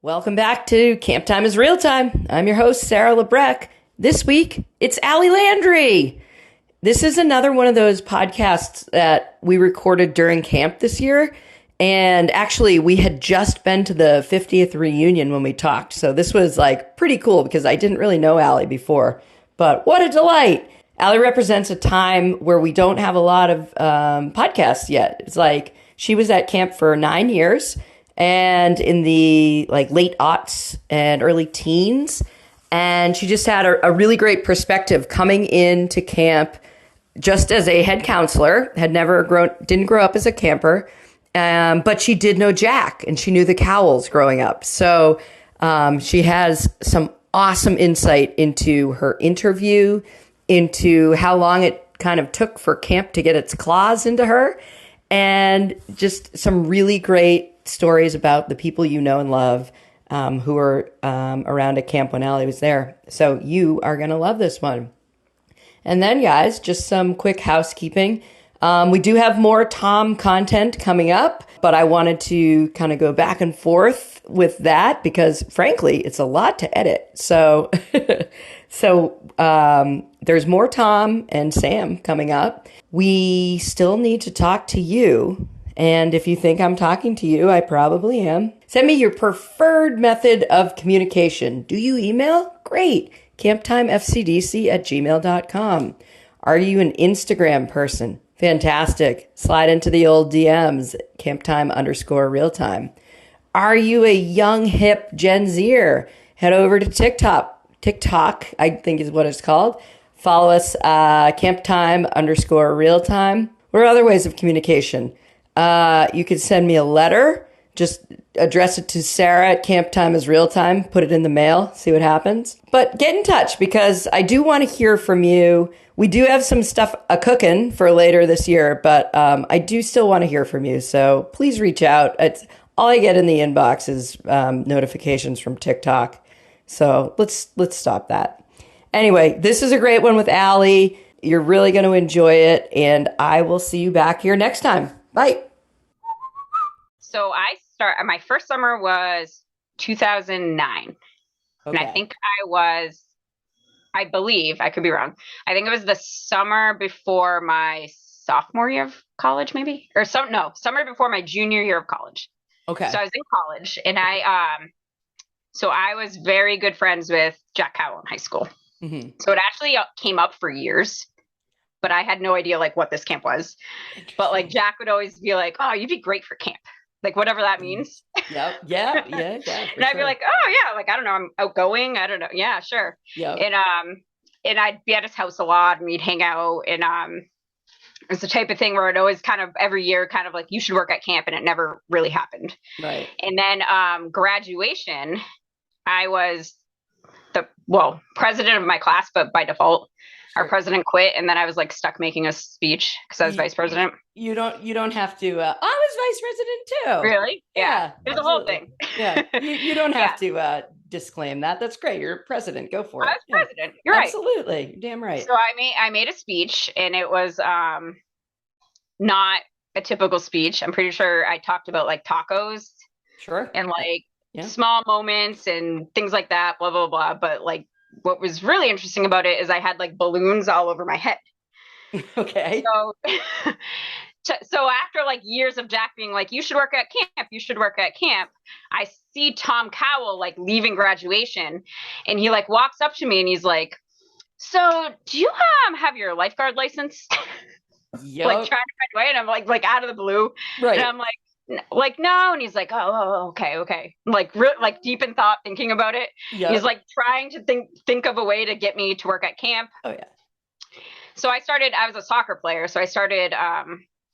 Welcome back to Camp Time is Real Time. I'm your host, Sarah Lebrecq. This week, it's Allie Landry. This is another one of those podcasts that we recorded during camp this year. And actually, we had just been to the 50th reunion when we talked. So this was like pretty cool because I didn't really know Allie before. But what a delight. Allie represents a time where we don't have a lot of podcasts yet. It's like she was at camp for 9 years. And in the late aughts and early teens. And she just had a really great perspective coming into camp just as a head counselor, didn't grow up as a camper, but she did know Jack and she knew the Cowells growing up. So she has some awesome insight into her interview, into how long it kind of took for camp to get its claws into her, and just some really great stories about the people you know and love who were around at camp when Allie was there. So you are going to love this one. And then, guys, just some quick housekeeping. We do have more Tom content coming up, but I wanted to kind of go back and forth with that because, frankly, it's a lot to edit. So, there's more Tom and Sam coming up. We still need to talk to you. And if you think I'm talking to you, I probably am. Send me your preferred method of communication. Do you email? Great. camptimefcdc@gmail.com. Are you an Instagram person? Fantastic. Slide into the old DMs, camptime_realtime. Are you a young, hip Gen Zer? Head over to TikTok, I think is what it's called. Follow us, camptime_realtime. What are other ways of communication? You could send me a letter. Just address it to Sarah at Camp Time is Real Time. Put it in the mail. See what happens. But get in touch because I do want to hear from you. We do have some stuff cooking for later this year, but I do still want to hear from you. So please reach out. It's all I get in the inbox is notifications from TikTok. So let's stop that. Anyway, this is a great one with Allie. You're really going to enjoy it, and I will see you back here next time. Bye. So my first summer was 2009. Okay. And I think I believe, I could be wrong. I think it was the summer before my sophomore year of college, maybe, summer before my junior year of college. Okay. So I was in college and I was very good friends with Jack Cowell in high school. Mm-hmm. So it actually came up for years. But I had no idea what this camp was. But Jack would always be like, "Oh, you'd be great for camp." Whatever that means. Yep. Yeah. And I'd be like, "Oh yeah, I don't know, I'm outgoing. I don't know. Yeah, sure." Yeah. And I'd be at his house a lot and we'd hang out and it's the type of thing where it always kind of every year kind of you should work at camp, and it never really happened. Right. And then graduation, I was the president of my class, but by default. Our president quit, and then I was stuck making a speech because I was vice president. You don't have to. I was vice president too. Really? Yeah. There's a whole thing. Yeah. You don't have to disclaim that. That's great. You're president. Go for it. I was president. You're right. Absolutely. You're damn right. So I made a speech, and it was not a typical speech. I'm pretty sure I talked about tacos. Sure. And small moments and things like that. Blah blah blah. But what was really interesting about it is I had balloons all over my head. Okay. So after years of Jack being you should work at camp, I see Tom Cowell leaving graduation, and he walks up to me and he's like, "So do you have your lifeguard license?" Yep. Trying to find a way, and I'm out of the blue. Right. And I'm no, and he's like, oh, okay. Deep in thought, thinking about it. Yep. He's trying to think of a way to get me to work at camp. Oh yeah. So I was a soccer player, so I started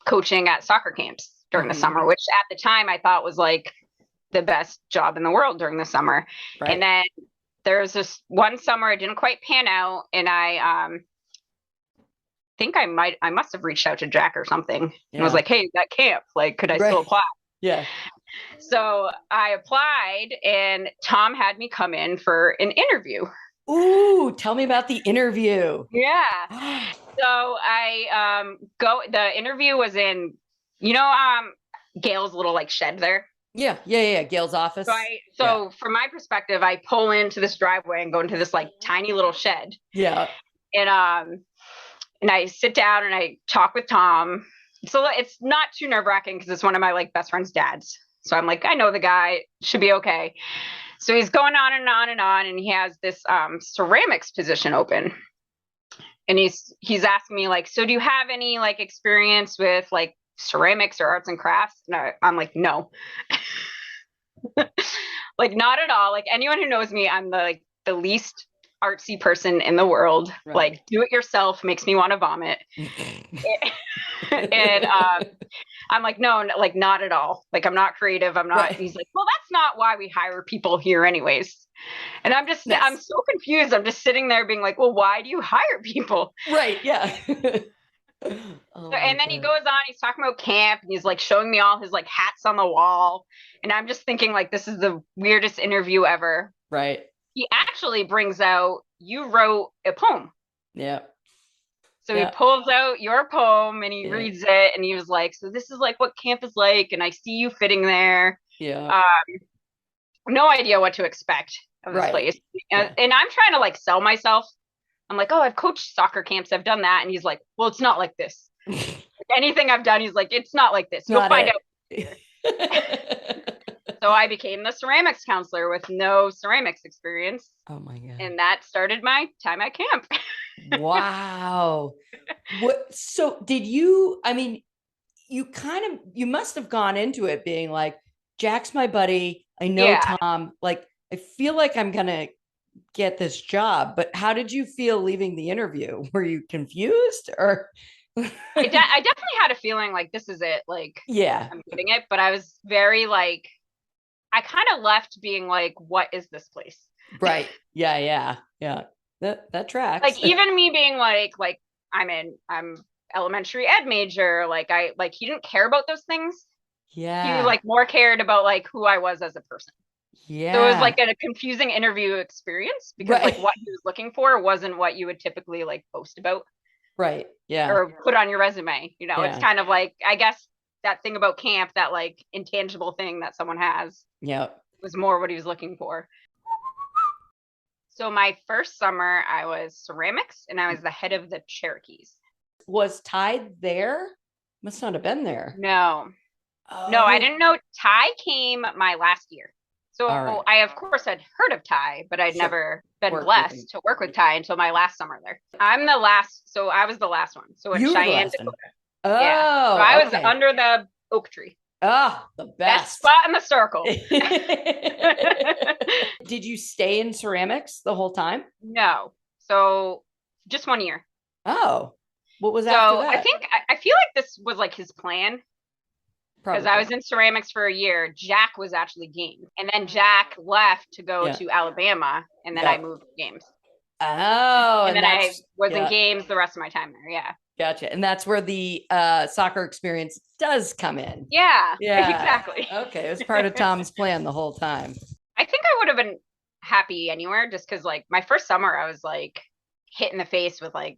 coaching at soccer camps during the summer, which at the time I thought was the best job in the world during the summer. Right. And then there was this one summer it didn't quite pan out, and I think I must have reached out to Jack or something and was like, "Hey, that camp, could I still apply?" Yeah. So I applied, and Tom had me come in for an interview. Ooh, tell me about the interview. Yeah. So I the interview was in, Gail's little shed there. Yeah. Gail's office. So from my perspective, I pull into this driveway and go into this like tiny little shed. Yeah. And I sit down and I talk with Tom. So it's not too nerve-wracking because it's one of my like best friend's dads. So I'm like, I know the guy, should be okay. So he's going on and on and on, and he has this ceramics position open. And he's asking me like, so do you have any like experience with like ceramics or arts and crafts? And I'm like, no. Like not at all. Like anyone who knows me, I'm the least artsy person in the world. Right. Like do it yourself makes me want to vomit. And I'm like, no, like not at all. Like I'm not creative. I'm not. Right. He's like, well, that's not why we hire people here anyways. And I'm so confused. I'm just sitting there being like, well, why do you hire people? Right. Yeah. And then he goes on, he's talking about camp, and he's like showing me all his like hats on the wall. And I'm just thinking like, this is the weirdest interview ever. Right. He actually brings out, you wrote a poem. Yeah. So he pulls out your poem and he reads it, and he was like, so this is like what camp is like, and I see you fitting there. Yeah. No idea what to expect of this place. And I'm trying to like sell myself. I'm like, oh, I've coached soccer camps. I've done that. And he's like, well, it's not like this. Anything I've done, he's like, it's not like this. You'll find out. So I became the ceramics counselor with no ceramics experience. Oh my God. And that started my time at camp. Wow. So did you, I mean, you must have gone into it being like, Jack's my buddy. I know Tom, like, I feel like I'm going to get this job, but how did you feel leaving the interview? Were you confused or? I definitely had a feeling like this is it. Like, I'm getting it, but I was very like, I kind of left being like, what is this place? Right. Yeah. That tracks. Like even me being like I'm elementary ed major. Like he didn't care about those things. Yeah. He like more cared about like who I was as a person. Yeah. So it was like a confusing interview experience because like what he was looking for wasn't what you would typically like post about. Right. Yeah. Or put on your resume. You know, it's kind of like, I guess that thing about camp, that like intangible thing that someone has. Yeah. Was more what he was looking for. So my first summer, I was ceramics and I was the head of the Cherokees. Was Ty there? Must not have been there. No. Oh. No, I didn't know. Ty came my last year. So I, of course, had heard of Ty, but I'd never been blessed to work with Ty until my last summer there. I'm the last. So I was the last one. So in Cheyenne, Dakota. Oh, yeah. So I was under the oak tree. Oh, the best spot in the circle. Did you stay in ceramics the whole time? No. So just 1 year. Oh, what was after that? I feel like this was like his plan. Because I was in ceramics for a year. Jack was actually game. And then Jack left to go to Alabama. And then I moved to games. Oh. And then I was in games the rest of my time there. Yeah. Gotcha. And that's where the soccer experience does come in. Yeah. Exactly. Okay. It was part of Tom's plan the whole time. I think I would have been happy anywhere just because like my first summer, I was like hit in the face with like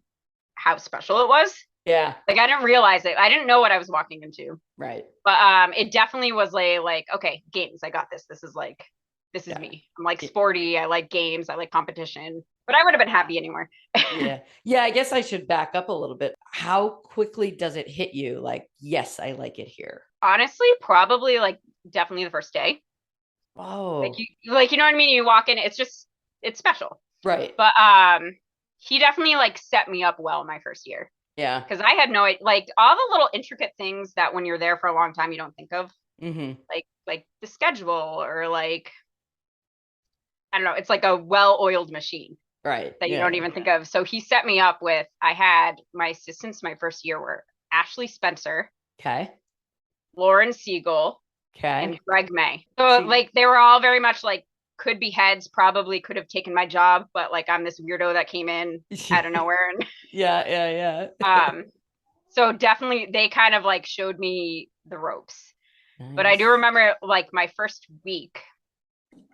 how special it was. Yeah. Like I didn't realize it. I didn't know what I was walking into. Right. But it definitely was like, okay, games. I got this. This is me. I'm like sporty. I like games. I like competition. But I would have been happy anywhere. Yeah. I guess I should back up a little bit. How quickly does it hit you? Like, yes, I like it here. Honestly, probably like definitely the first day. Oh. Like you know what I mean? You walk in, it's special. Right. But he definitely like set me up well my first year. Yeah. Because I had no, like all the little intricate things that when you're there for a long time, you don't think of. Mm-hmm. Like the schedule or like, I don't know, it's like a well-oiled machine. Right. That you don't even think of. So he set me up with, I had my assistants my first year were Ashley Spencer. Okay. Lauren Siegel. Okay. And Greg May. So like they were all very much like could be heads, probably could have taken my job, but like I'm this weirdo that came in out of nowhere. And yeah. So definitely they kind of like showed me the ropes. Nice. But I do remember like my first week,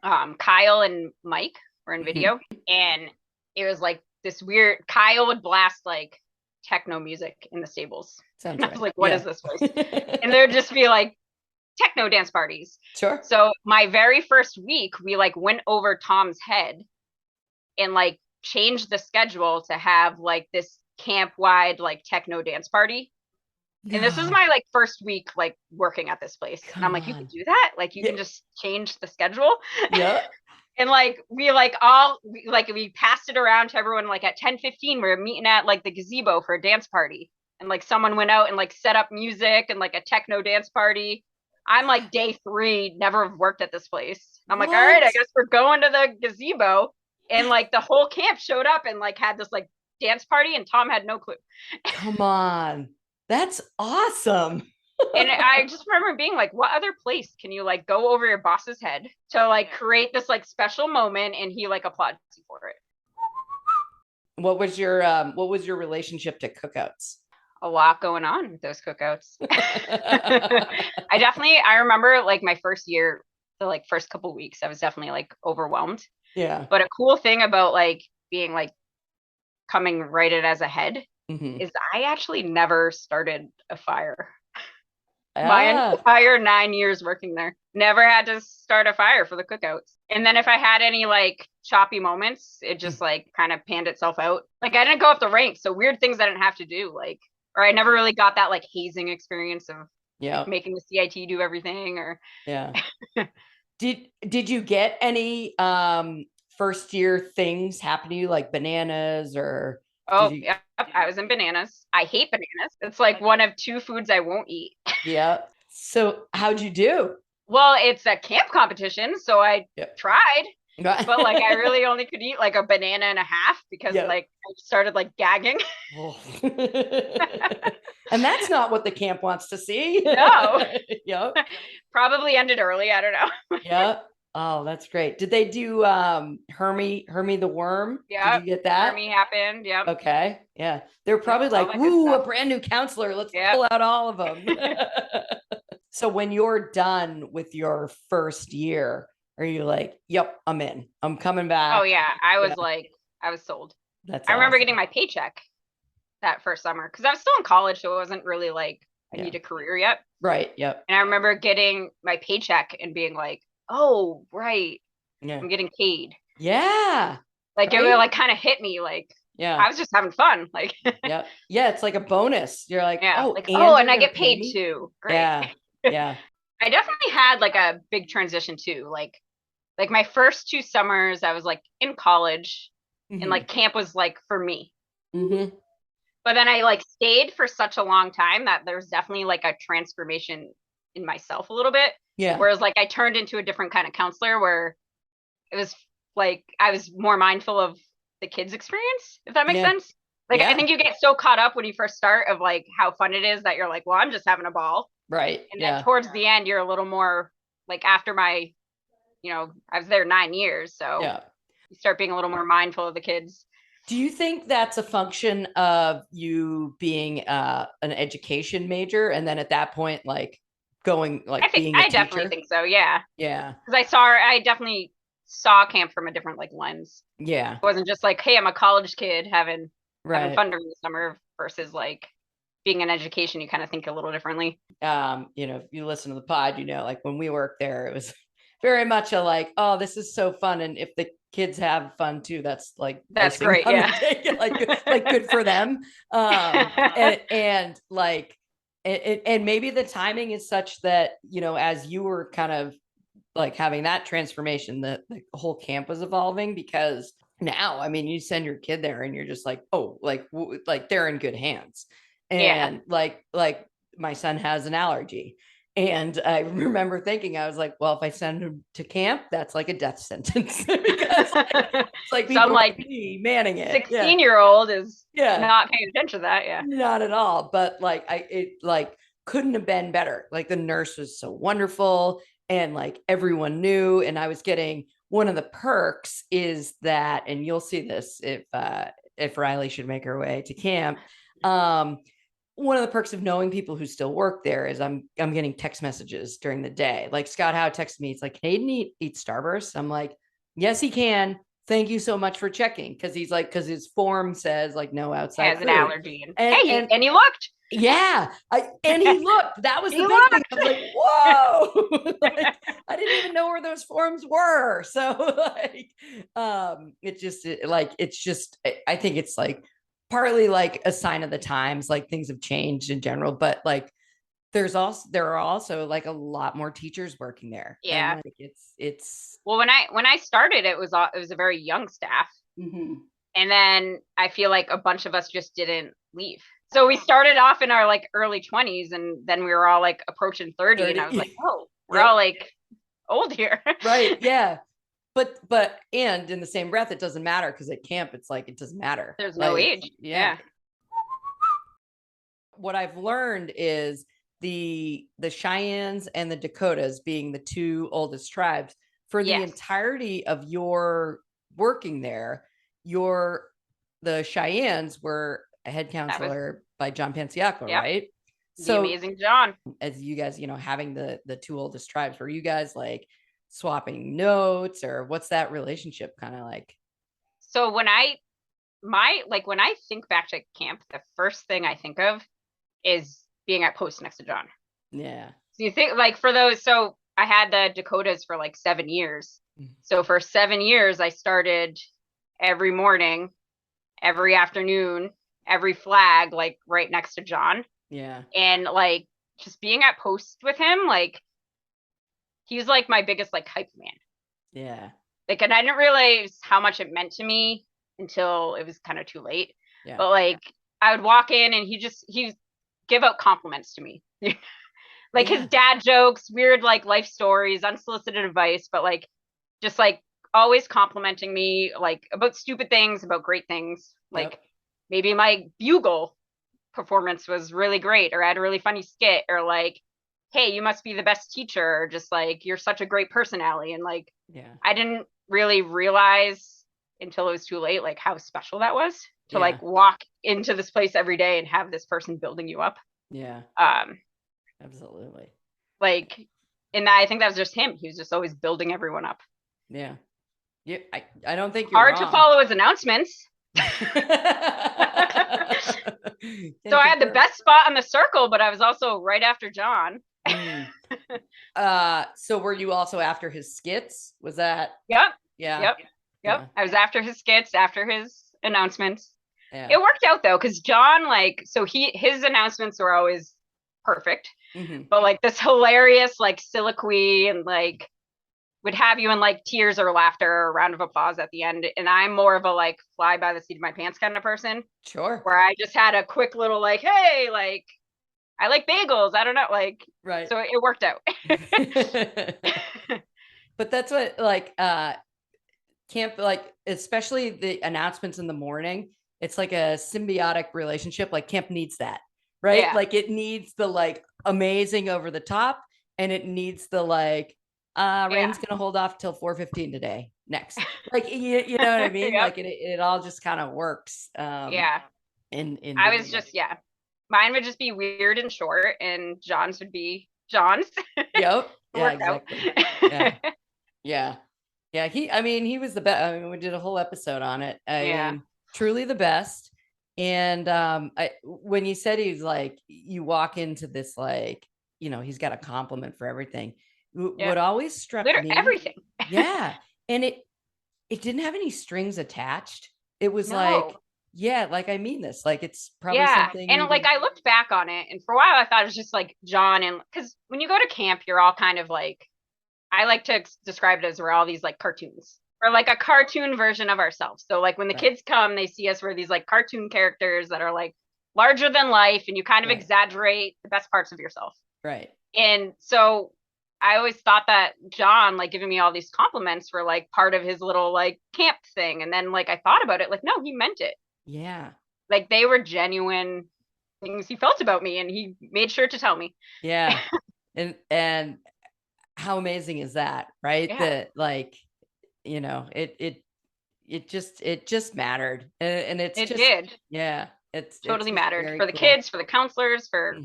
Kyle and Mike were in video and it was like this weird, Kyle would blast like techno music in the stables. Sounds and I was like, what is this place? And there would just be like techno dance parties. Sure. So my very first week, we like went over Tom's head and like changed the schedule to have like this camp wide like techno dance party. And this was No. my like first week like working at this place. And I'm Come like, you can on. do that? Like you Yeah. can just change the schedule. Yeah. And like we passed it around to everyone. Like at 10:15, we were meeting at like the gazebo for a dance party. And like someone went out and like set up music and like a techno dance party. I'm like day 3, never worked at this place. I'm like, all right, I What? guess we're going to the gazebo. And like the whole camp showed up and like had this like dance party, and Tom had no clue. Come on. That's awesome. And I just remember being like, what other place can you like go over your boss's head to like create this like special moment, and he like applauds you for it. What was your relationship to cookouts? A lot going on with those cookouts. I remember like my first year, the like first couple weeks, I was definitely like overwhelmed. Yeah. But a cool thing about like being like coming right in as a head is I actually never started a fire. My entire 9 years working there, never had to start a fire for the cookouts. And then if I had any like choppy moments, it just like kind of panned itself out. Like I didn't go up the ranks, so weird things I didn't have to do. Like, or I never really got that like hazing experience of making the CIT do everything. Or did you get any first year things happen to you, like bananas or? Yeah, I was in bananas. I hate bananas. It's like one of 2 foods I won't eat. Yeah. So how'd you do? Well, it's a camp competition, so I tried, but like I really only could eat like a banana and a half because like I started like gagging. And that's not what the camp wants to see. No. Yep. Probably ended early. I don't know. Yeah. Oh, that's great. Did they do Hermie the worm? Yeah. Did you get that? Hermie happened. Yep. Okay. Yeah. They're probably like, woo, a brand new counselor. Let's pull out all of them. So when you're done with your first year, are you like, yep, I'm in. I'm coming back. Oh yeah. I was like, I was sold. I remember getting my paycheck that first summer because I was still in college, so it wasn't really like I need a career yet. Right. Yep. And I remember getting my paycheck and being like, oh, right. Yeah. I'm getting paid. Yeah. Like it would like kind of hit me like, I was just having fun. Like, yeah. It's like a bonus. You're like, oh, like, and I get paid too. Great. Yeah. Yeah. I definitely had like a big transition too. Like my first 2 summers, I was like in college and like camp was like for me. But then I like stayed for such a long time that there's definitely like a transformation in myself a little bit. Yeah. Whereas like I turned into a different kind of counselor where it was like I was more mindful of the kids' experience, if that makes sense. Like I think you get so caught up when you first start of like how fun it is that you're like, well, I'm just having a ball. Right. And then towards the end, you're a little more like after my, I was there 9 years. So you start being a little more mindful of the kids. Do you think that's a function of you being an education major and then at that point, like going like being a teacher? I definitely think so. Yeah. Yeah. Because I definitely saw camp from a different like lens. Yeah. It wasn't just like, hey, I'm a college kid having fun during the summer versus like being in education, you kind of think a little differently. If you listen to the pod, like when we worked there, it was very much a like, oh, this is so fun. And if the kids have fun too, that's like, that's great. Yeah. like good for them. And like, and maybe the timing is such that, as you were kind of like having that transformation, the whole camp was evolving because now, I mean, you send your kid there and you're just like, oh, like they're in good hands. And like my son has an allergy. And I remember thinking, I was like, well, if I send him to camp, that's like a death sentence because it's like some like manning it. 16-year-old is not paying attention to that. Yeah, not at all. But like, it like couldn't have been better. Like the nurse was so wonderful and like everyone knew. And I was getting one of the perks is that, and you'll see this if Riley should make her way to camp. One of the perks of knowing people who still work there is I'm getting text messages during the day. Like Scott Howe texted me. It's like, can Hayden eat Starburst? I'm like, yes, he can. thank you so much for checking. Cause he's like, cause his form says like no outside Has food. an allergy. And He looked. yeah. And he looked, that was He the big thing. I looked. was like, whoa, like, I didn't even know where those forms were. So like, it's just, I think it's like partly like a sign of the times, like things have changed in general, but like, there are also like a lot more teachers working there. And Yeah. like, it's, Well, when I started, it was a very young staff. mm-hmm. And then I feel like a bunch of us just didn't leave. So we started off in our like early 20s, and then we were all like approaching 30, and I was like, oh, we're Yep. all like old here. Right. Yeah. And in the same breath, it doesn't matter, because at camp, it's like, it doesn't matter. There's like, no age. Yeah. What I've learned is the Cheyennes and the Dakotas being the two oldest tribes, for the entirety of your working there, the Cheyennes were a head counselor by John Panciocco, right? The amazing John. As you guys, having the two oldest tribes, were you guys like swapping notes, or what's that relationship kind of like? So when I think back to camp, the first thing I think of is being at post next to John. Yeah. So you think like for those, so I had the Dakotas for like 7 years. So for 7 years, I started every morning, every afternoon, every flag, like right next to John. Yeah. And like just being at post with him, like he's like my biggest like hype man. Yeah. Like, and I didn't realize how much it meant to me until it was kind of too late. Yeah. But like I would walk in and he'd give out compliments to me. Like his dad jokes, weird like life stories, unsolicited advice, but like just like always complimenting me like about stupid things, about great things. Like maybe my bugle performance was really great, or I had a really funny skit, or like, hey, you must be the best teacher, or just like you're such a great personality. And like I didn't really realize until it was too late like how special that was to like walk into this place every day and have this person building you up. Yeah. Absolutely. Like, and I think that was just him. He was just always building everyone up. Yeah. Yeah. I don't think you're hard wrong. to follow his announcements. So I had the best spot on the circle, but I was also right after John. So were you also after his skits? Was that? Yep. Yeah. Yep. Yeah. I was after his skits, after his announcements. Yeah. It worked out though, because John, like, so his announcements were always perfect, but like this hilarious like soliloquy, and like would have you in like tears or laughter or round of applause at the end. And I'm more of a like fly by the seat of my pants kind of person. Sure. Where I just had a quick little like, hey, like I like bagels. I don't know, like, right. So it worked out. But that's what like camp, like especially the announcements in the morning, it's like a symbiotic relationship. Like camp needs that, right? Yeah. Like it needs the like amazing over the top, and it needs the like rain's gonna hold off till 4:15 today next. Like you know what I mean? Like it all just kind of works. In I was just mine would just be weird and short, and John's would be John's. Yep. Yeah, exactly. Yeah. He was the best. I mean, we did a whole episode on it. I mean, truly the best. And when you said he's like, you walk into this, like, he's got a compliment for everything. What always struck me, everything. Yeah. And it didn't have any strings attached. It was like, like, I mean this, like, it's probably something. And like, I looked back on it, and for a while I thought it was just like John, and because when you go to camp, you're all kind of like, I like to describe it as we're all these like cartoons, or like a cartoon version of ourselves. So like when the kids come, they see us, we're these like cartoon characters that are like larger than life, and you kind of exaggerate the best parts of yourself. Right. And so I always thought that John, like giving me all these compliments, were like part of his little like camp thing. And then like I thought about it, like, no, he meant it. Yeah. Like they were genuine things he felt about me, and he made sure to tell me. Yeah. and how amazing is that, right? That like, it just mattered, and it did. Yeah, it's totally mattered for the kids, for the counselors, for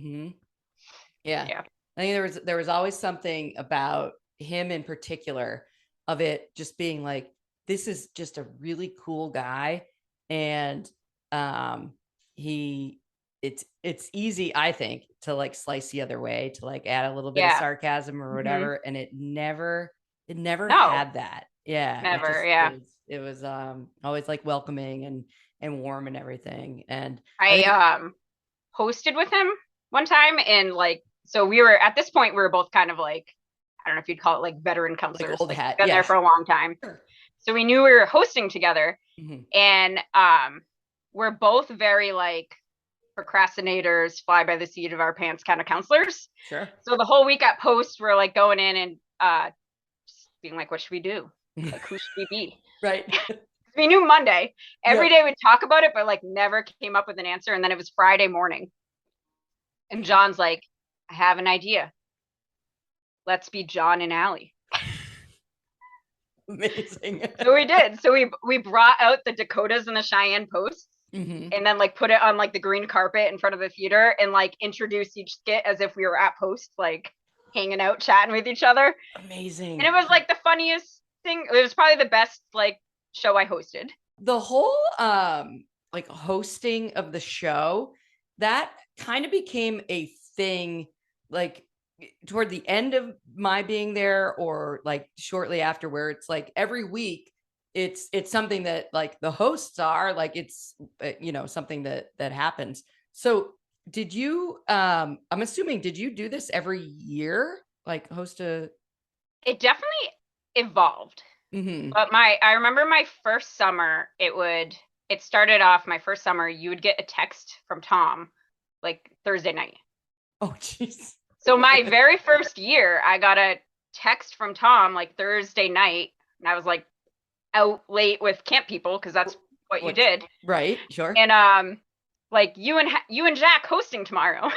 yeah. I think there was always something about him in particular, of it just being like this is just a really cool guy. And he it's easy, I think, to like slice the other way, to like add a little bit of Yeah. sarcasm or Hmm. whatever. And it never No, had that. Yeah. It never. just Yeah. it was always like welcoming and warm and everything. And I I think hosted with him one time, and like, so we were at this point we were both kind of like, I don't know if you'd call it like veteran like counselors, old like hat. been Yeah, there for a long time. sure. So we knew we were hosting together, Mhm. and we're both very like procrastinators, fly by the seat of our pants kind of counselors. Sure. So the whole week at post, we're like going in and being like, what should we do? Like, who should we be? Right. We knew Monday. Every Yep. day we'd talk about it, but like never came up with an answer. And then it was Friday morning. And John's like, I have an idea. Let's be John and Allie. Amazing. So we did. So we brought out the Dakotas and the Cheyenne posts, Mhm. and then like put it on like the green carpet in front of the theater and like introduced each skit as if we were at post, like hanging out, chatting with each other. And Amazing. it was like the funniest thing. It was probably the best like show I hosted. The whole like hosting of the show, that kind of became a thing like toward the end of my being there, or like shortly after, where it's like every week it's something that like the hosts are like, it's something that happens. So did you I'm assuming, did you do this every year, like host a It definitely evolved. Mhm. But I remember my first summer, it started off my first summer, you would get a text from Tom like Thursday night. Oh jeez. So my very first year, I got a text from Tom like Thursday night, and I was like out late with camp people because that's what you did. Right, sure. And like you and Jack hosting tomorrow.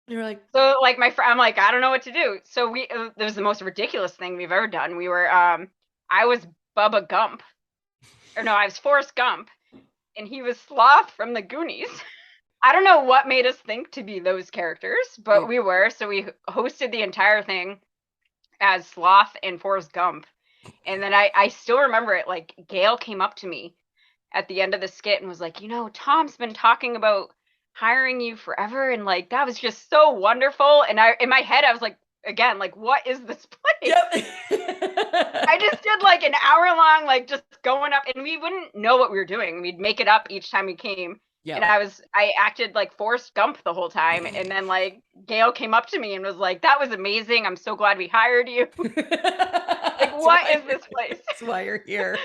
You're like, So like I'm like, I don't know what to do. So it was the most ridiculous thing we've ever done. We were I was Bubba Gump, or no, I was Forrest Gump, and he was Sloth from the Goonies. I don't know what made us think to be those characters, but we were. So we hosted the entire thing as Sloth and Forrest Gump. And then I still remember it. Like Gail came up to me at the end of the skit and was like, Tom's been talking about hiring you forever. And like, that was just so wonderful. And in my head, I was like, again, like, what is this place? yep. I just did like an hour long, like just going up, and we wouldn't know what we were doing. We'd make it up each time we came. Yep. And I acted like Forrest Gump the whole time. And then like Gail came up to me and was like, that was amazing. I'm so glad we hired you. Like, what is this place? That's why you're here.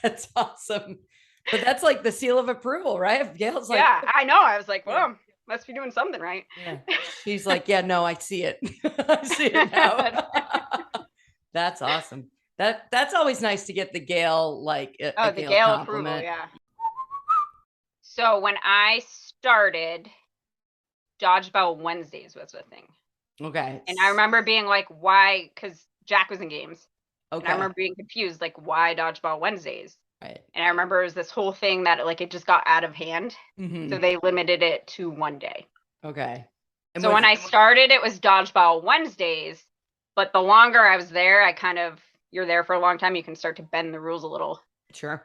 That's awesome. But that's like the seal of approval, right? If Gail's like, yeah, I know. I was like, well, must be doing something right. yeah. She's like, yeah, no, I see it. I see it now. That's awesome. That's always nice to get the Gail, like a The Gail Gail approval, compliment. yeah. So when I started, Dodgeball Wednesdays was a thing. Okay. And I remember being like, why? Because Jack was in games. Okay. And I remember being confused, like, why Dodgeball Wednesdays? Right. And I remember it was this whole thing that like it just got out of hand. Mm-hmm. So they limited it to one day. Okay. And so when I started, it was Dodgeball Wednesdays. But the longer I was there, you're there for a long time, you can start to bend the rules a little. Sure.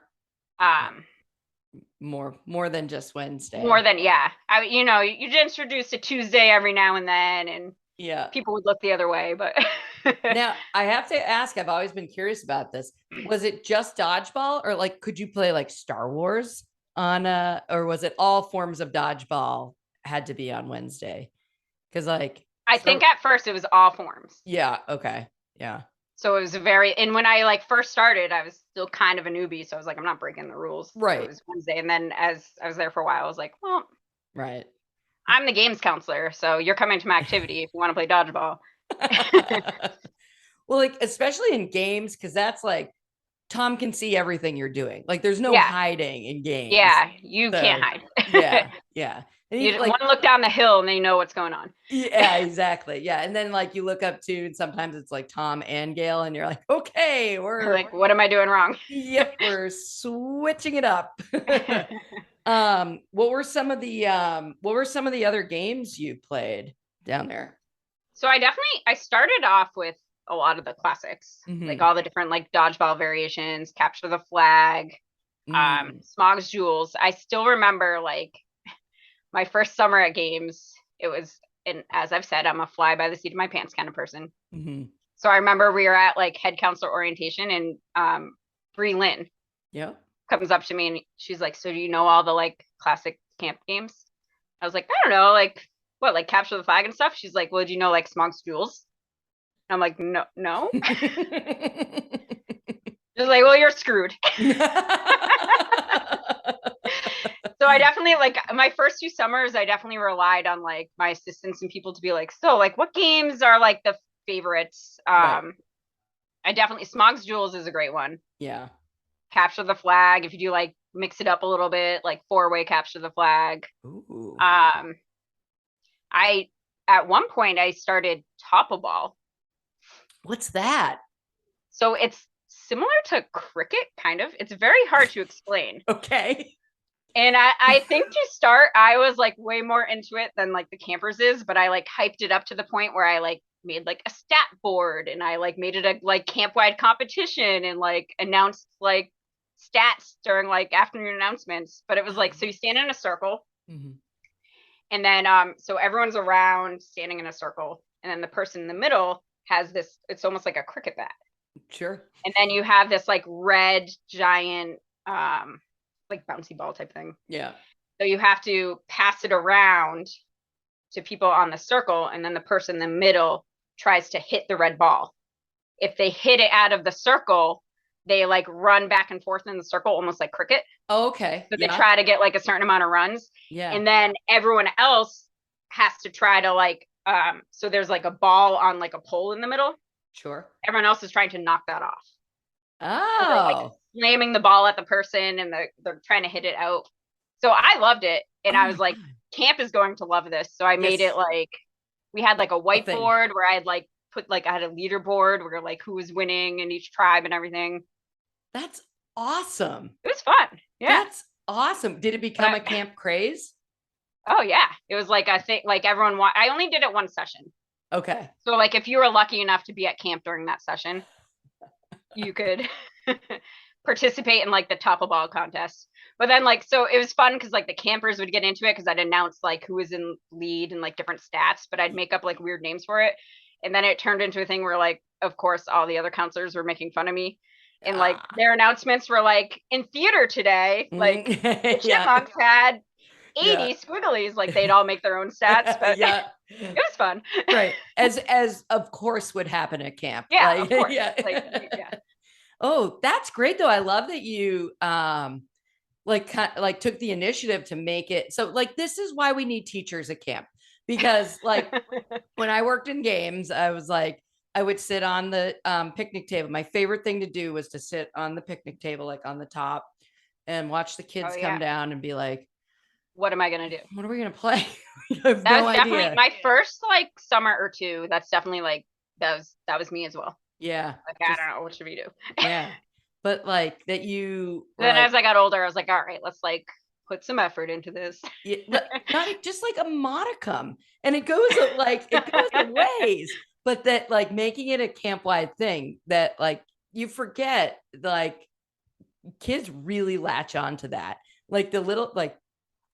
More than just Wednesday. More than, yeah. You'd introduce a Tuesday every now and then, and yeah, people would look the other way. But now I have to ask, I've always been curious about this. Was it just dodgeball, or like could you play like Star Wars on or was it all forms of dodgeball had to be on Wednesday? Because like I think at first it was all forms. Yeah. Okay. Yeah. So it was and when I like first started, I was still kind of a newbie. So I was like, I'm not breaking the rules. Right. So it was Wednesday. And then as I was there for a while, I was like, well, right. I'm the games counselor. So you're coming to my activity if you want to play dodgeball. Well, like, especially in games, because that's like, Tom can see everything you're doing. Like, there's no hiding in games. Yeah. You can't hide. Yeah. Yeah. And you like, want to look down the hill and they know what's going on. Yeah, exactly. Yeah. And then like you look up to, and sometimes it's like Tom and Gail, and you're like, okay, we're like, what am I doing wrong? Yep, we're switching it up. What were some of the other games you played down there? So I started off with a lot of the classics, Mm-hmm. like all the different like dodgeball variations, capture the flag, Smog's Jewels. I still remember like my first summer at games. It was, and as I've said, I'm a fly by the seat of my pants kind of person. Mm-hmm. So I remember we were at like head counselor orientation, and Bree Lynn comes up to me and she's like, "So do you know all the like classic camp games?" I was like, "I don't know, like what, like capture the flag and stuff?" She's like, "Well, do you know like Smog's Jewels?" I'm like, no. Just like, well, you're screwed. So I definitely, like, my first 2 summers, I definitely relied on like my assistants and people to be like, so like what games are like the favorites? Right. I definitely, Smog's Jewels is a great one. Yeah. Capture the flag, if you do like mix it up a little bit, like 4-way capture the flag. Ooh. I at one point I started Topple Ball. What's that? So it's similar to cricket, kind of. It's very hard to explain. Okay. And I think to start, I was like way more into it than like the campers is, but I like hyped it up to the point where I like made like a stat board, and I like made it a like camp wide competition, and like announced like stats during like afternoon announcements. But it was like, so you stand in a circle, and then so everyone's around standing in a circle, and then the person in the middle has this, it's almost like a cricket bat. Sure. And then you have this like red giant like bouncy ball type thing. Yeah. So you have to pass it around to people on the circle, and then the person in the middle tries to hit the red ball. If they hit it out of the circle, they like run back and forth in the circle, almost like cricket. Oh, okay. So they try to get like a certain amount of runs. Yeah. And then everyone else has to try to like, so there's like a ball on like a pole in the middle. Sure. Everyone else is trying to knock that off. Oh. So they're like slamming the ball at the person, and they're trying to hit it out. So I loved it. And I was like, camp is going to love this. So I made it like, we had like a whiteboard where I had like put like, I had a leaderboard where like who was winning in each tribe and everything. That's awesome. It was fun. Yeah. That's awesome. Did it become a camp craze? Oh yeah. It was like, I think like everyone I only did it one session. Okay. So like if you were lucky enough to be at camp during that session, you could participate in like the Topple Ball contest. But then like, so it was fun because like the campers would get into it because I'd announce like who was in lead and like different stats, but I'd make up like weird names for it. And then it turned into a thing where like, of course, all the other counselors were making fun of me. And like their announcements were like, in theater today, like the Chipmunks had 80 squigglies, like they'd all make their own stats, but it was fun. Right. As of course would happen at camp. Yeah, like, of course. Yeah. Like. Oh, that's great though. I love that you like took the initiative to make it. So like, this is why we need teachers at camp, because like when I worked in games, I was like, I would sit on the picnic table. My favorite thing to do was to sit on the picnic table, like on the top, and watch the kids come down and be like, what am I going to do? What are we going to play? That was definitely my first like summer or two. That's definitely like, that was me as well. Yeah. Like, I don't know, what should we do? Yeah. But like that you. Then as I got older, I was like, all right, let's like put some effort into this. Not just like a modicum. And it goes like, it goes a ways. But that like making it a camp-wide thing that like you forget, like kids really latch on to that. Like the little, like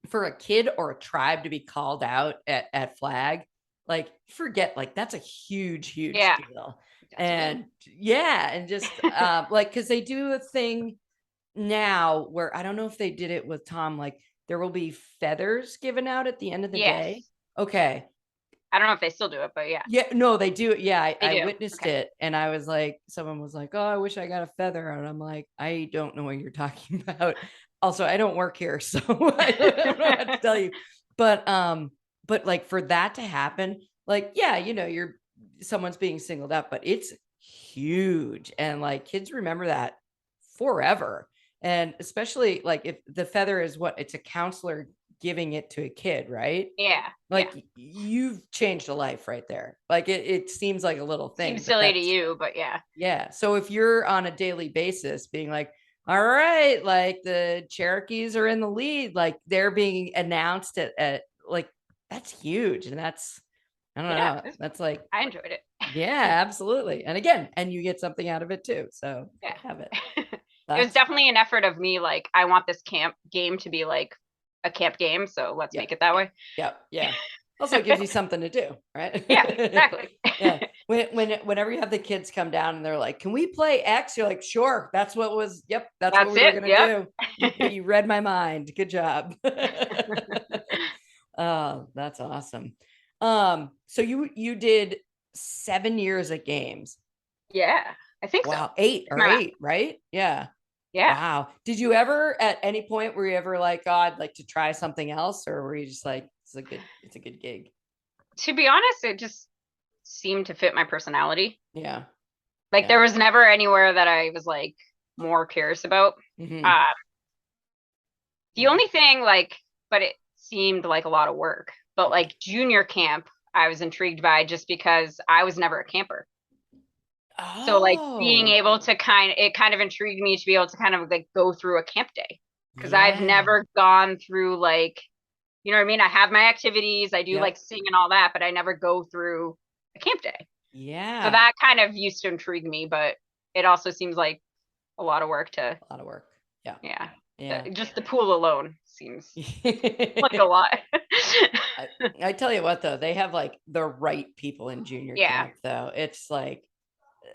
for a kid or a tribe to be called out at flag, like forget, like that's a huge deal. And and just like, because they do a thing now where I don't know if they did it with Tom, like there will be feathers given out at the end of the day. Okay. I don't know if they still do it, but yeah. Yeah, no, they do it. Yeah, I witnessed it, and I was like, someone was like, "Oh, I wish I got a feather," and I'm like, I don't know what you're talking about. Also, I don't work here, so I don't know what to tell you. But like for that to happen, like, yeah, you know, someone's being singled out, but it's huge, and like kids remember that forever, and especially like if the feather is it's a counselor giving it to a kid, right? Yeah. Like you've changed a life right there. Like it seems like a little thing. Seems silly to you, but yeah. Yeah. So if you're on a daily basis being like, all right, like the Cherokees are in the lead, like they're being announced at like, that's huge. And that's, I don't know. That's like, I enjoyed it. Yeah, absolutely. And again, and you get something out of it too. So Yeah. have it. It was That's definitely an effort of me, like, I want this camp game to be like a camp game, so let's yeah, make it that way. yeah. Also, it gives you something to do, right? Yeah, exactly. Yeah. Whenever you have the kids come down and they're like, "Can we play X?" You're like, "Sure." That's what was. Yep, that's what That's we were it. gonna Yep. do. You read my mind. Good job. Oh, that's awesome. So you did 7 years at games. Yeah, I think so. Wow, eight If or my math. eight, right? Yeah. Yeah. Wow. Did you ever at any point were you ever like, oh, I'd like to try something else, or were you just like, it's a good gig? To be honest, it just seemed to fit my personality. Yeah. Like Yeah. there was never anywhere that I was like more curious about. Hmm. Uh, the Yeah. only thing like, but it seemed like a lot of work. But like junior camp, I was intrigued by just because I was never a camper. So like being Oh, able to it kind of intrigued me to be able to kind of like go through a camp day because I've yeah. never gone through like, you know what I mean? I have my activities, I do like Yep. sing and all that, but I never go through a camp day. So Yeah. that kind of used to intrigue me, but it also seems like a lot of work to, A lot of work. Yeah. yeah. Yeah. Just the pool alone seems like a lot. I, I tell you what, though, they have like the right people in junior Yeah. camp, though. It's like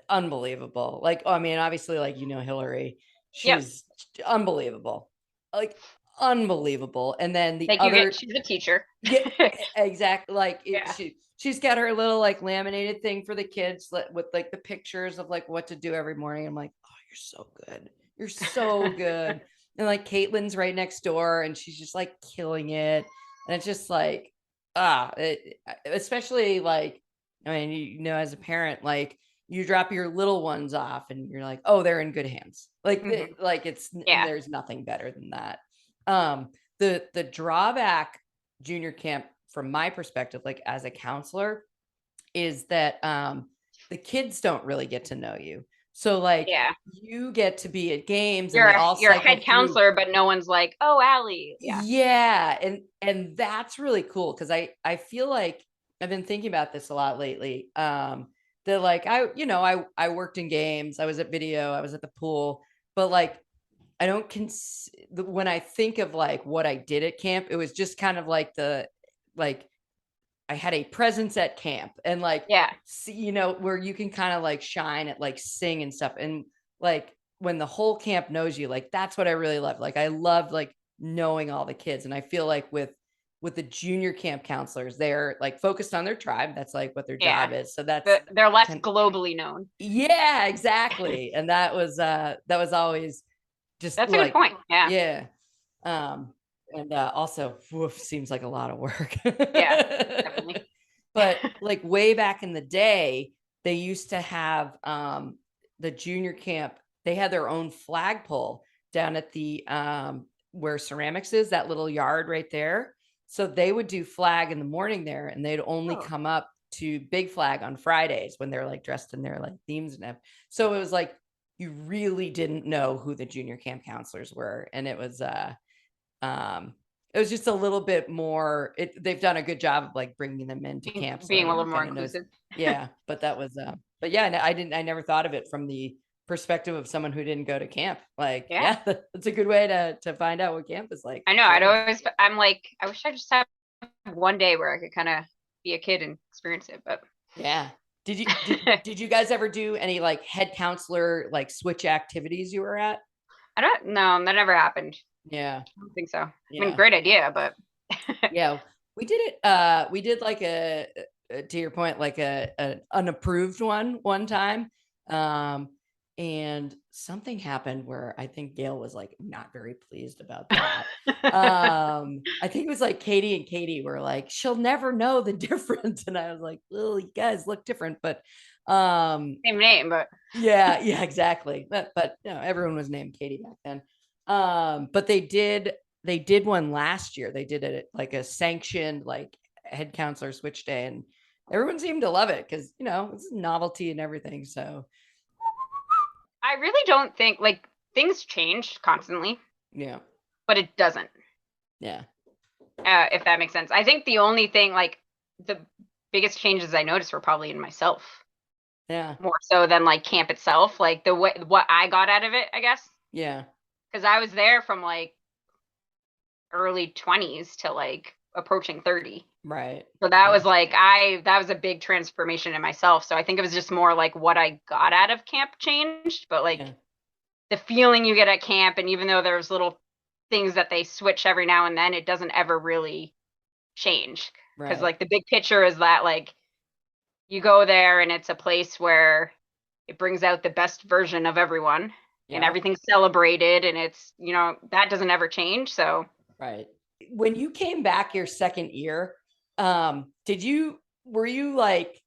unbelievable. Like, oh, I mean, obviously, like, Hillary, Yep. she's unbelievable, like unbelievable. And then the Like other, she's a teacher. yeah, exactly. Like Yeah. she's got her little like laminated thing for the kids with like the pictures of like what to do every morning. I'm like, oh, you're so good. You're so good. And like Caitlin's right next door, and she's just like killing it. And it's just like, especially like, I mean, as a parent, like you drop your little ones off, and you're like, oh, they're in good hands. Like, Mhm. like it's Yeah. there's nothing better than that. The drawback junior camp from my perspective, like as a counselor, is that the kids don't really get to know you. So like Yeah. you get to be at games and they all You're a cycle head through. counselor, but no one's like, oh, Allie. Yeah. Yeah, and that's really cool because I feel like I've been thinking about this a lot lately. That like I worked in games, I was at video, I was at the pool, but like I don't when I think of like what I did at camp, it was just kind of like like I had a presence at camp and like Yeah. see, where you can kind of like shine at like sing and stuff. And like when the whole camp knows you, like that's what I really love. Like I love like knowing all the kids. And I feel like with the junior camp counselors, they're like focused on their tribe. That's like what their Yeah. job is. So that's They're less kind globally known. yeah, exactly. And that was always just That's a good like, point. Yeah. yeah. Um, and also, seems like a lot of work. Yeah. Definitely. But like way back in the day, they used to have the junior camp. They had their own flagpole down at the where ceramics is, that little yard right there. So they would do flag in the morning there, and they'd only Oh. come up to Big Flag on Fridays when they're like dressed in their like themes and everything. So it was like you really didn't know who the junior camp counselors were, and um it was just a little bit more they've done a good job of like bringing them into camp so Being a little everyone more kind of knows. inclusive. Yeah, but that was but yeah, I never thought of it from the perspective of someone who didn't go to camp. Like, Yeah. yeah, that's a good way to find out what camp is like. I know. Sure. I'm like, I wish I just had one day where I could kind of be a kid and experience it, but Yeah. Did you guys ever do any like head counselor like switch activities you were at? I don't know. That never happened. Yeah. I don't think so. I mean, Yeah. great idea, but Yeah, we did it. We did like to your point, like an unapproved one time. Um, and something happened where I think Gail was like not very pleased about that. I think it was like Katie were like, she'll never know the difference. And I was like, well, you guys look different, but same name, but yeah, exactly. But everyone was named Katie back then. But they did one last year. They did it like a sanctioned like head counselor switch day, and everyone seemed to love it because it's novelty and everything. So I really don't think like things change constantly, yeah, but it doesn't. yeah, If that makes sense. I think the only thing like the biggest changes I noticed were probably in myself. Yeah. more so than like camp itself, like the way what I got out of it, I guess. Yeah. Because I was there from like early 20s to like approaching 30. Right. So that Yeah. was like that was a big transformation in myself. So I think it was just more like what I got out of camp changed, but like Yeah. the feeling you get at camp, and even though there's little things that they switch every now and then, it doesn't ever really change. Because Right. like the big picture is that like you go there and it's a place where it brings out the best version of everyone and Yeah. everything's celebrated, and it's, that doesn't ever change. So Right. When you came back your second year, were you like,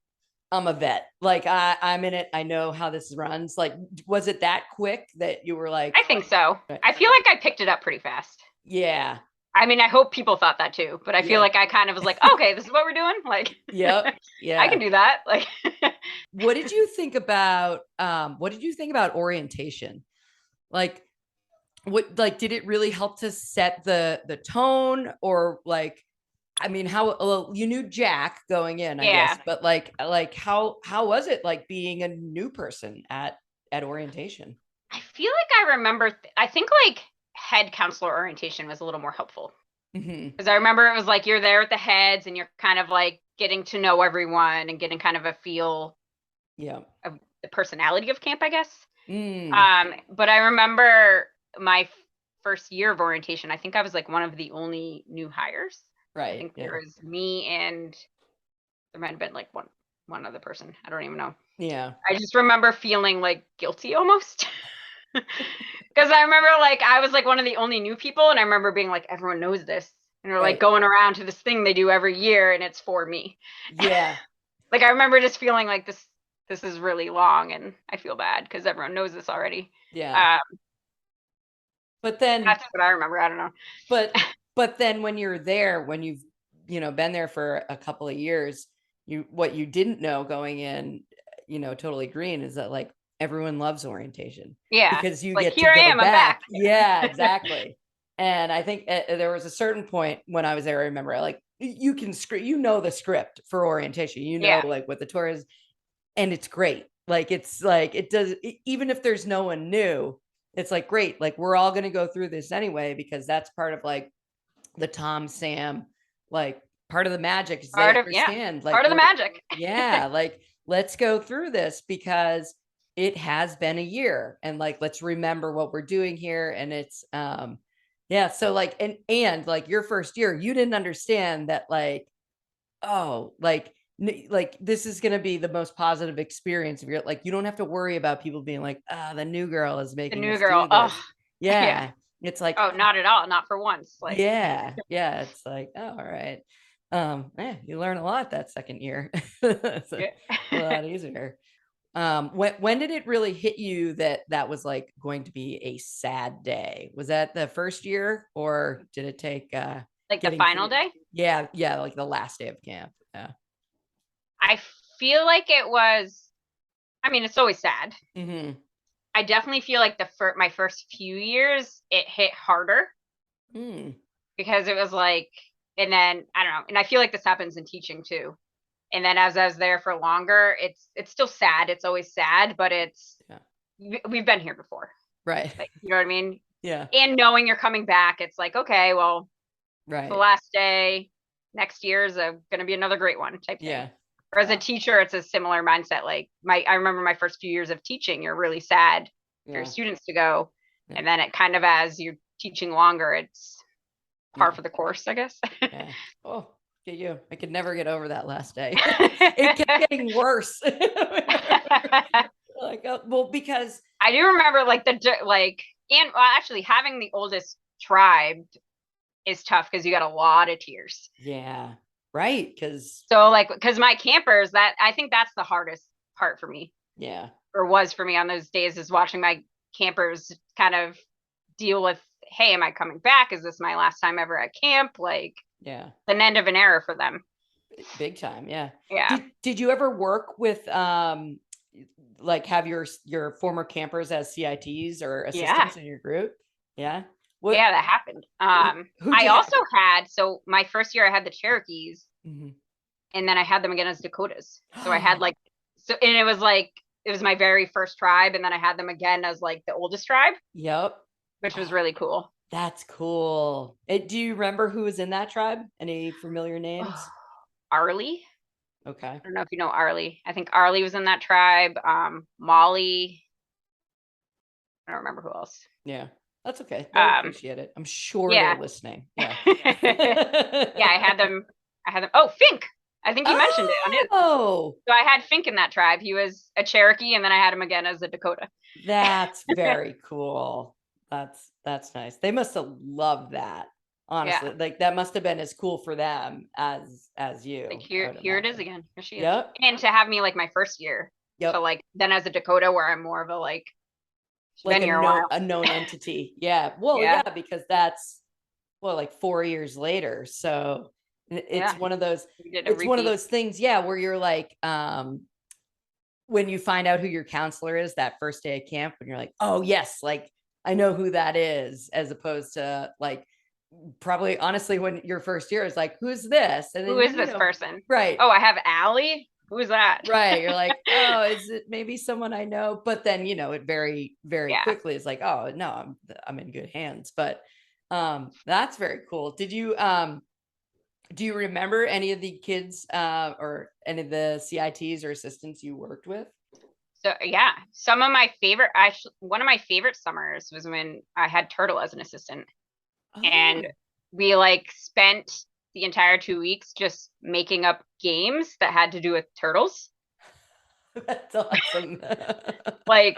I'm a vet, like I'm in it, I know how this runs? Like, was it that quick that you were like, I think so. I feel like I picked it up pretty fast. yeah, I mean, I hope people thought that too, but I feel yeah, like I kind of was like, okay, this is what we're doing. Like, yep, I yeah. can do that. Like, What did you think about orientation? Like, what, like, did it really help to set the tone, or like, I mean, how, well, you knew Jack going in, I guess, yeah, but like how was it like being a new person at orientation? I feel like I remember, I think like head counselor orientation was a little more helpful Hmm. because I remember it was like you're there with the heads and you're kind of like getting to know everyone and getting kind of a feel Yeah. of the personality of camp, I guess. Mm, But I remember my first year of orientation, I think I was like one of the only new hires. I right. think there Yeah. was me and there might have been like one other person. I don't even know. Yeah. I just remember feeling like guilty almost. Because I remember like I was like one of the only new people, and I remember being like, everyone knows this. And they're like Right. going around to this thing they do every year, and it's for me. Yeah. Like I remember just feeling like this is really long, and I feel bad because everyone knows this already. Yeah. Uh, But then that's what I remember. I don't know. but but then when you're there, when you've, been there for a couple of years, what you didn't know going in, totally green, is that like everyone loves orientation Yeah, because you like get to here I go am. I'm back. back. Yeah, exactly. And I think there was a certain point when I was there, I remember, like, you can script, the script for orientation, Yeah, like what the tour is, and it's great. Like, it's like, it does, even if there's no one new, it's like, great, like we're all going to go through this anyway, because that's part of like the Tom Sam, like, part of the magic is they understand, like, part of the magic. yeah, like, let's go through this because it has been a year, and like, let's remember what we're doing here. And it's yeah, so like, and like your first year, you didn't understand that, like, oh, like, like this is going to be the most positive experience of your, like, you don't have to worry about people being like, ah, the new girl is The making new us girl. do Oh, this. yeah. Yeah, it's like, Oh, not at all. Not for once. Like, yeah, yeah, it's like, oh, all right. Yeah, you learn a lot that second year. It's a yeah. lot easier. When did it really hit you that that was like going to be a sad day? Was that the first year, or did it take Like the getting final through? day. Yeah, yeah, like the last day of camp. Yeah. I feel like it was. I mean, it's always sad. Mm-hmm. I definitely feel like my first few years it hit harder Mm, because it was like, and then I don't know, and I feel like this happens in teaching too. And then as I was there for longer, it's still sad. It's always sad, but yeah. we've been here before. Right. Like, you know what I mean? Yeah. And knowing you're coming back, it's like, okay, well, it's the Right. last day. Next year is going to be another great one type thing. Yeah. Or as a teacher, it's a similar mindset. Like I remember my first few years of teaching, you're really sad for your Yeah. students to go. Yeah. And then it kind of, as you're teaching longer, it's par Yeah. for the course, I guess. Yeah. Oh, get you. I could never get over that last day. It kept getting worse. Like, well, because I do remember like and well, actually having the oldest tribe is tough because you got a lot of tears. yeah, right, because So like, because my campers, that I think that's the hardest part for me, yeah, or was for me on those days, is watching my campers kind of deal with, hey, am I coming back? Is this my last time ever at camp? Like, yeah, an end of an era for them. big time, yeah. Yeah. Did you ever work with like, have your former campers as CITs or Yeah. assistants in your group? Yeah. Yeah, What that happened. who'd I you have? also had, so my first year I had the Cherokees, Mhm. and then I had them again as Dakotas. So I had like So, and it was my very first tribe. And then I had them again as like the oldest tribe, Yep. which was really cool. That's cool. Do you remember who was in that tribe? Any familiar names? Arlie. Okay. I don't know if you know Arlie. I think Arlie was in that tribe. Molly. I don't remember who else. Yeah, that's okay. They'll appreciate it. I'm sure they're listening. Yeah. Yeah, I had them. Oh, Fink. I think you mentioned it on his. Oh. So I had Fink in that tribe. He was a Cherokee, and then I had him again as a Dakota. That's very cool. That's nice. They must have loved that. Honestly, like that must have been as cool for them as you. Like here it is again. Here she is. Yep. And to have me like my first year. Yep. So like then as a Dakota, where I'm more of a like a known entity. Yeah. Well, yeah, because that's like 4 years later. So it's one of those. It's one of those things. Yeah, where you're like, when you find out who your counselor is that first day of camp, when you're like, oh yes, like I know who that is, as opposed to like probably honestly when your first year is like, who's this? And then, who is this person? Right. Oh, I have Allie. Who's that? Right. You're like, oh, is it maybe someone I know? But then, it very, very quickly is like, oh no, I'm in good hands. But that's very cool. Did you do you remember any of the kids or any of the CITs or assistants you worked with? So yeah, some of my favorite, one of my favorite summers was when I had Turtle as an assistant. Oh. And we like spent the entire 2 weeks just making up games that had to do with turtles. That's awesome. And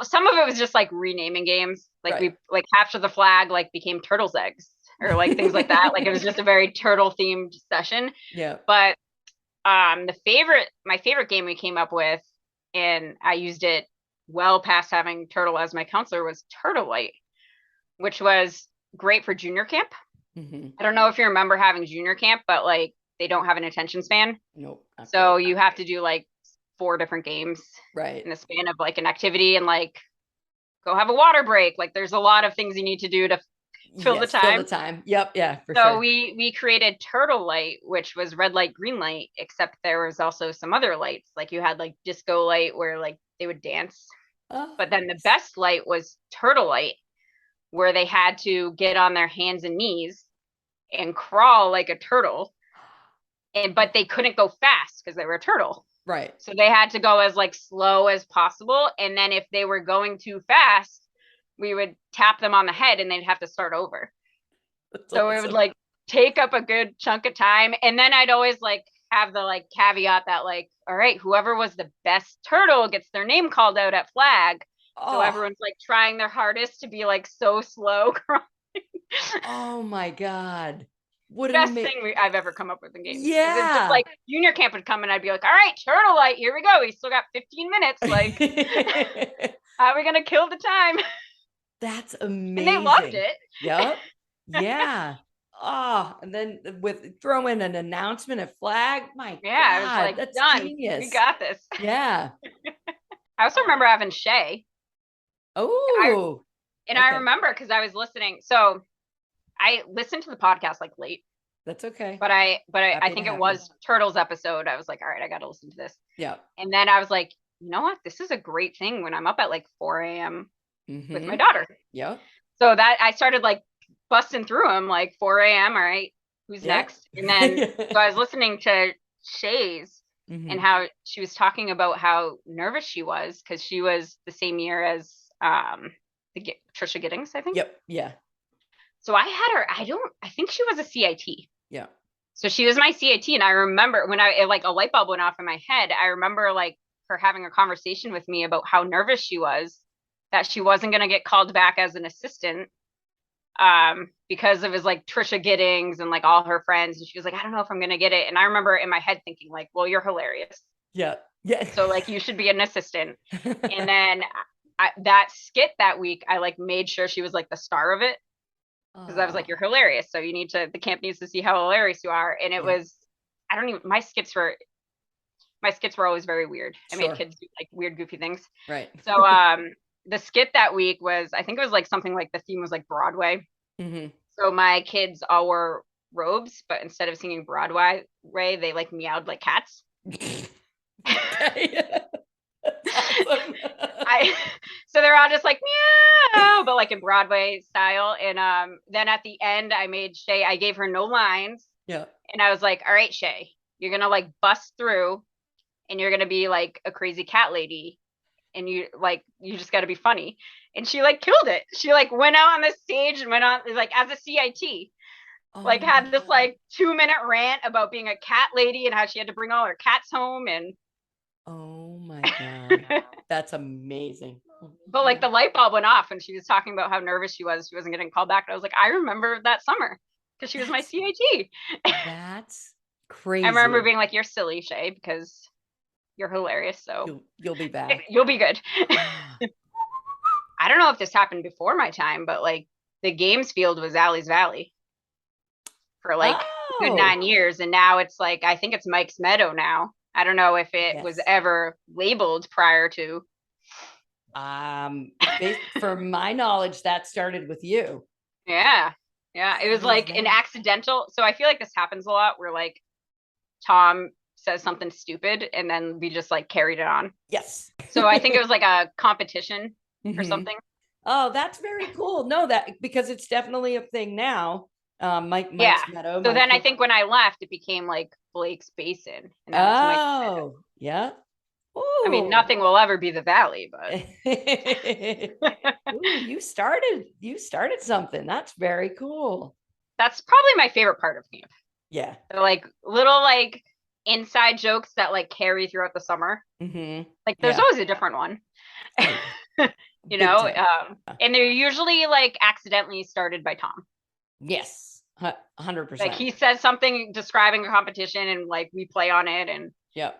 some of it was just like renaming games. Like we like capture the flag like became turtles eggs or like things like that. Like it was just a very turtle themed session. Yeah. But my favorite game we came up with, and I used it well past having Turtle as my counselor, was Turtle Light, which was great for junior camp. Mm-hmm. I don't know if you remember having junior camp, but like they don't have an attention span. Nope. So you have to do like 4 different games in the span of like an activity, and like go have a water break. Like there's a lot of things you need to do to fill the time. Fill the time. Yep. Yeah. For sure. we created Turtle Light, which was red light, green light, except there was also some other lights. Like you had like disco light where like they would dance. Oh, but then the best light was Turtle Light, where they had to get on their hands and knees and crawl like a turtle. But they couldn't go fast because they were a turtle. Right. So they had to go as like slow as possible. And then if they were going too fast, we would tap them on the head and they'd have to start over. That's so awesome. It would like take up a good chunk of time. And then I'd always like have the like caveat that like, all right, whoever was the best turtle gets their name called out at flag. Oh. So everyone's like trying their hardest to be like so slow crawling. Oh my God. What best thing I've ever come up with in games. Yeah. It's just like junior camp would come and I'd be like, all right, Turtle Light, here we go. We still got 15 minutes. Like, how are we going to kill the time? That's amazing. And they loved it. Yep. Yeah. Oh, and then with throw in an announcement at flag. My God, I was like, that's done. Genius. We got this. Yeah. I also remember having Shay. Oh. And I remember because I was listening. So I listened to the podcast like late. That's okay. But I think it was Turtles episode. I was like, all right, I got to listen to this. Yeah. And then I was like, you know what? This is a great thing when I'm up at like 4 a.m. with my daughter. Yeah. So that I started like busting through them like 4 a.m. All right, who's next? And then so I was listening to Shay's and how she was talking about how nervous she was because she was the same year as Trisha Giddings, I think. Yep. Yeah. So I had her. I think she was a CIT. Yeah. So she was my CIT, and I remember when like a light bulb went off in my head. I remember like her having a conversation with me about how nervous she was that she wasn't going to get called back as an assistant because of his like Trisha Giddings and like all her friends. And she was like, I don't know if I'm going to get it. And I remember in my head thinking like, well, you're hilarious. Yeah. Yeah. So like you should be an assistant. And then that skit that week, I like made sure she was like the star of it. Because I was like, you're hilarious. So the camp needs to see how hilarious you are. And it was, my skits were always very weird. I made kids do like weird, goofy things. Right. So the skit that week was, I think it was like something like the theme was like Broadway. Mm-hmm. So my kids all wore robes, but instead of singing Broadway, they like meowed like cats. That's awesome. So they're all just like meow, but like in Broadway style. And then at the end, I gave her no lines. Yeah. And I was like, all right, Shay, you're gonna like bust through and you're gonna be like a crazy cat lady. And you just gotta be funny. And she like killed it. She like went out on the stage and went on like as a CIT. Like Oh had my this like 2-minute rant about being a cat lady and how she had to bring all her cats home and Oh my God. That's amazing. but like the light bulb went off when she was talking about how nervous she wasn't getting called back. And I was like, I remember that summer because she was my CIT. That's crazy. I remember being like, you're silly, Shay, because you're hilarious. So you'll be back. You'll be good. I don't know if this happened before my time, but like the games field was Alley's Valley for like good 9 years. And now it's like, I think it's Mike's Meadow now. I don't know if it was ever labeled prior to. For my knowledge, that started with you. Yeah. Yeah. It was like an accidental. So I feel like this happens a lot where like Tom says something stupid and then we just like carried it on. Yes. So I think it was like a competition or something. Oh, that's very cool. No, because it's definitely a thing now. Mike's Meadow. So then I think when I left, it became like Blake's Basin. And yeah. Ooh. I mean, nothing will ever be the Valley, but Ooh, you started something. That's very cool. That's probably my favorite part of camp. Yeah. They're like little like inside jokes that like carry throughout the summer. Like there's always a different one. You know, and they're usually like accidentally started by Tom. Yes, 100%. Like he says something describing a competition and like we play on it and yeah.